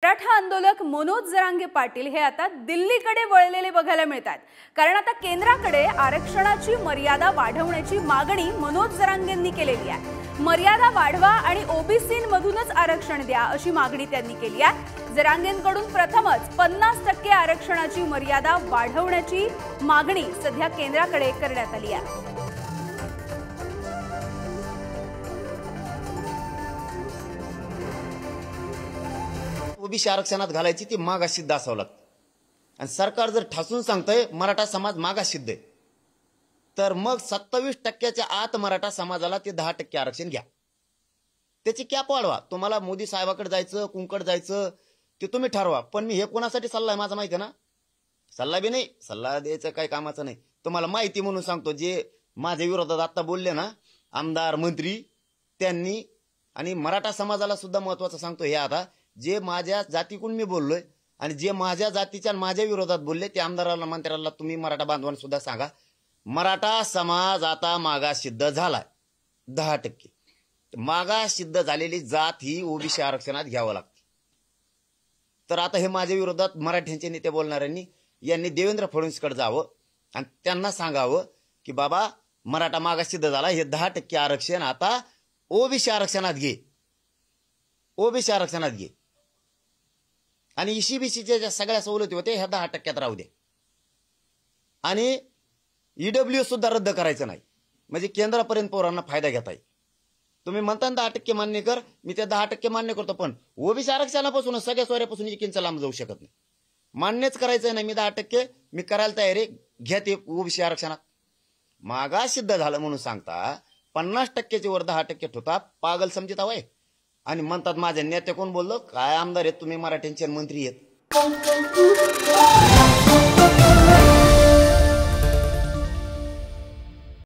मराठा आंदोलक मनोज जरांगे पाटील हे आता दिल्लीकडे वळलेले बघायला मिळतात। कारण आता केंद्राकडे आरक्षणाची मर्यादा वाढवण्याची मागणी मनोज जरांगेंनी केलेली आहे। मर्यादा वाढवा आणि ओबीसींमधूनच आरक्षण द्या अशी मागणी त्यांनी केली आहे। जरांगेंकडून प्रथमच 50% आरक्षणाची मर्यादा वाढवण्याची मागणी सध्या केंद्राकडे करण्यात आली आहे। ओबीसी आरक्षणात घालायची ती मागासिद्ध असावं लागतं। आणि सरकार जर ठासून सांगतंय मराठा समाज मागासिद्ध आहे, तर मग 27% आत मराठा समाजाला ते 10% आरक्षण घ्या। त्याची कॅप वाढवा। तुम्हाला मोदी साहेबाकडे जायचं, कुंकड जायचं ते तुम्ही ठरवा। पण मी हे कोणासाठी सल्ला आहे माझा माहिती आहे ना? सल्ला बी नाही, सल्ला द्यायचं काही कामाचं नाही। तुम्हाला माहिती म्हणून सांगतो, जे माझ्या विरोधात आता बोलले ना आमदार मंत्री त्यांनी, आणि मराठा समाजाला सुद्धा महत्वाचं सांगतो, हे आता जे माझ्या जातीकडून मी बोललोय आणि जे माझ्या जातीच्या माझ्या विरोधात बोलले ते आमदाराला मंत्र्याला तुम्ही मराठा बांधवांना सुद्धा सांगा, मराठा समाज आता मागासिद्ध झालाय 10%। मागासिद्ध झालेली जात ही ओबीसी आरक्षणात घ्यावं लागते। तर आता हे माझ्या विरोधात मराठ्यांचे नेते बोलणाऱ्यांनी यांनी देवेंद्र फडणवीसकडे जावं आणि त्यांना सांगावं की बाबा मराठा मागासिद्ध झाला, हे 10% आरक्षण आता ओबीसी आरक्षणात घे, ओबीसी आरक्षणात घे। आणि ईसीबीसीच्या ज्या सगळ्या सवलती होते ह्या 10% राहू दे। आणि ईडब्ल्यू सुद्धा रद्द करायचं नाही, म्हणजे केंद्रापर्यंत पोरांना फायदा घेता येईल। तुम्ही म्हणता 10% मान्य कर, मी ते 10% मान्य करतो, पण ओबीसी आरक्षणापासून सगळ्या सोयऱ्यापासून एक इंच लांब जाऊ शकत नाही। मान्यच करायचं नाही, मी 10% मी करायला तयार आहे, घ्या ते ओबीसी आरक्षणात। मागासिद्ध झालं म्हणून सांगता 50%च्या वर 10% ठेवता, पागल समजित हवंय। आणि म्हणतात माझ्या नेते कोण बोललो, काय आमदार आहेत तुम्ही, मराठ्यांचे मंत्री आहेत।